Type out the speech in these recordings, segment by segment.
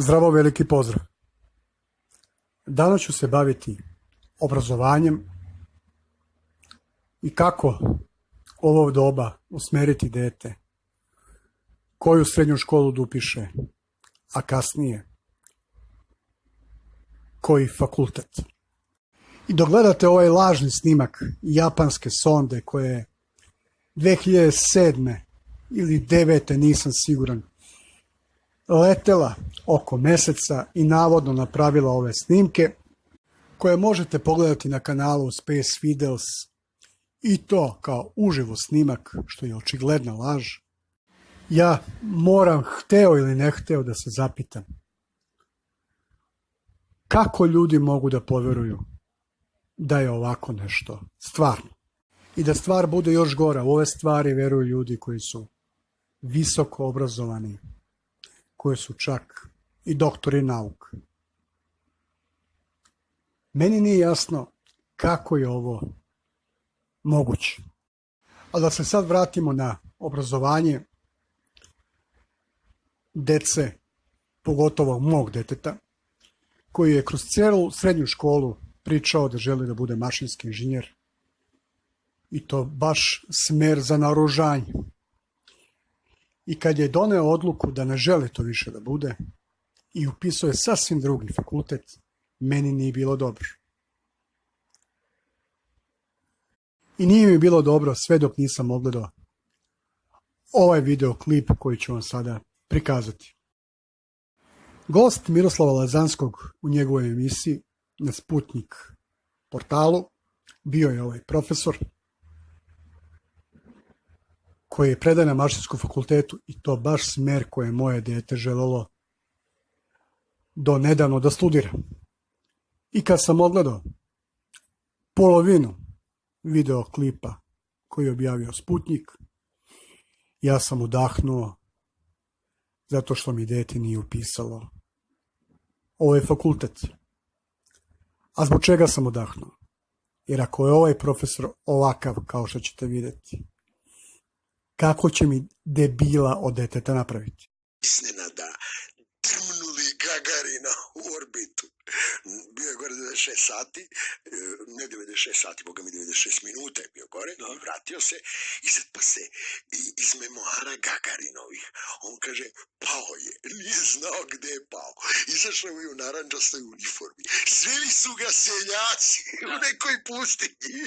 Zdravo, veliki pozdrav. Danas ću se baviti obrazovanjem i kako ovo doba usmeriti dete, koju srednju školu da upiše, a kasnije koji fakultet. I dok gledate ovaj lažni snimak japanske sonde koje je 2007. ili 2009. nisam siguran, letela oko meseca i navodno napravila ove snimke koje možete pogledati na kanalu Space Videos, i to kao uživo snimak, što je očigledna laž. Ja moram, hteo ili ne hteo, da se zapitam kako ljudi mogu da poveruju da je ovako nešto stvarno. I da stvar bude još gora, u ove stvari veruju ljudi koji su visoko obrazovani, koji su čak i doktori nauka. Meni nije jasno kako je ovo moguće. A da se sad vratimo na obrazovanje dece, pogotovo mog deteta, koji je kroz celu srednju školu pričao da želi da bude mašinski inženjer, i to baš smer za naoružanje. I kad je doneo odluku da ne želi to više da bude i upisao je sasvim drugi fakultet, meni nije bilo dobro. I nije mi bilo dobro sve dok nisam ogledao ovaj videoklip koji ću vam sada prikazati. Gost Miroslava Lazanskog u njegovoj emisiji na Sputnik portalu bio je ovaj profesor koji je predan na mašinskom fakultetu, i to baš smer koje je moje dete želelo do nedavno da studira. I kad sam odgledao polovinu videoklipa koji je objavio Sputnik, ja sam udahnuo zato što mi dete nije upisalo ovaj fakultet. A zbog čega sam udahnuo? Jer ako je ovaj profesor ovakav kao što ćete vidjeti, kako će mi debila od deteta napraviti? Iznenada drmnuli Gagarina u orbitu. Bio je gore 96 sati, ne 96 sati, boga mi 96 minuta je bio gore, i vratio se i sad pa se iz memoara Gagarinovih, on kaže, pao je, nije znao gde je pao, izašao je u narančastoj uniformi, sveli su ga seljaci u nekoj pustinji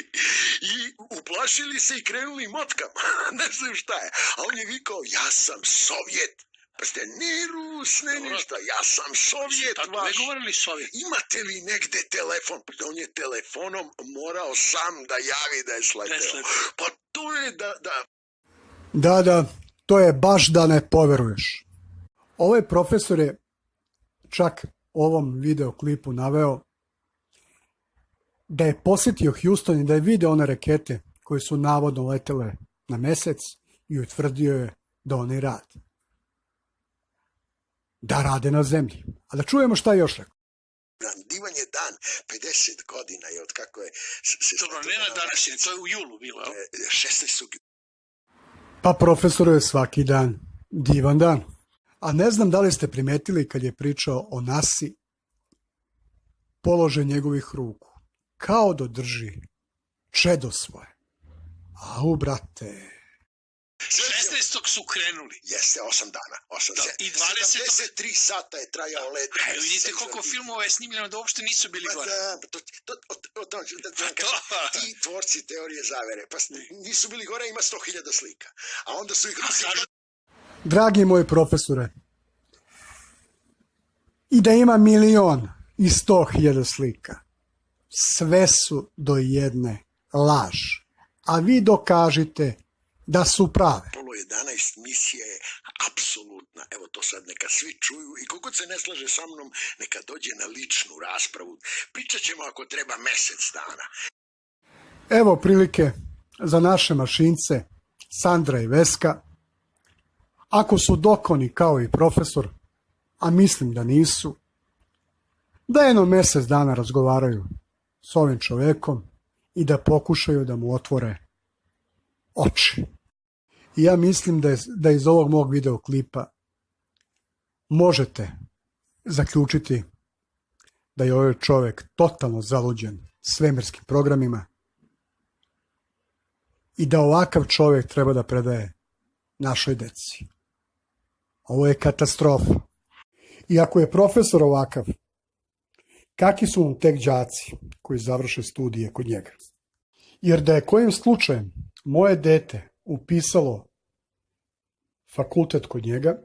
i uplašili se i krenuli motkama, ne znam šta je, a on je vikao, ja sam Sovjet. Pa ste ni Rus, ne ništa, ja sam Sovjet vaš. Ne govorili Sovjet. Imate li negde telefon? Pa on je telefonom morao sam da javi da je sleteo. Pa to je Da, to je baš da ne poveruješ. Ovaj profesor je čak u ovom videoklipu naveo da je posjetio Houston i da je video one rakete koje su navodno letele na mesec i utvrdio je da oni rade. Da rade na zemlji. A da čujemo šta je još rekao. divan je dan, 50 godina je od kako je... Dobro, ne na današnje, to je u julu bilo. 16. Pa profesoru je svaki dan divan dan. A ne znam da li ste primetili kad je pričao o NASA, položaj njegovih ruku, kao da drži čedo svoje. Au, brate... 16. su krenuli. Jeste, 8 dana. Da, i 20. 73 sata je trajao let. Vidite koliko filmova je snimljeno da uopšte nisu bili gore. Ti tvorci teorije zavere, pa nisu bili gore, ima 100.000 slika. A onda su ih... Dragi moji profesore, i da ima 1.100.000 slika, sve su do jedne laž. A vi dokažite da su prave. Apollo 11 misija je apsolutna. Evo to sad neka svi čuju i kogod se ne slaže sa mnom, neka dođe na ličnu raspravu. Pričat ćemo ako treba mesec dana. Evo prilike za naše mašince Sandra i Veska. Ako su dokoni kao i profesor, a mislim da nisu, da jedno mesec dana razgovaraju s ovim čovekom i da pokušaju da mu otvore oči. I ja mislim da iz ovog mog videoklipa možete zaključiti da je ovaj čovjek totalno zaluđen svemirskim programima i da ovakav čovjek treba da predaje našoj deci. Ovo je katastrofa. I ako je profesor ovakav, kakvi su mu tek đaci koji završe studije kod njega? Jer da je kojim slučajem moje dete upisalo fakultet kod njega,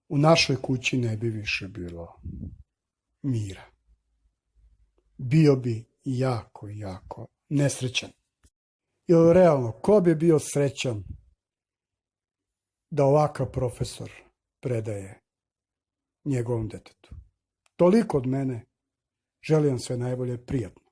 u našoj kući ne bi više bilo mira. Bio bi jako, jako nesrećan. Jer realno, ko bi bio srećan da ovakav profesor predaje njegovom detetu? Toliko od mene. Želim vam sve najbolje, prijatno.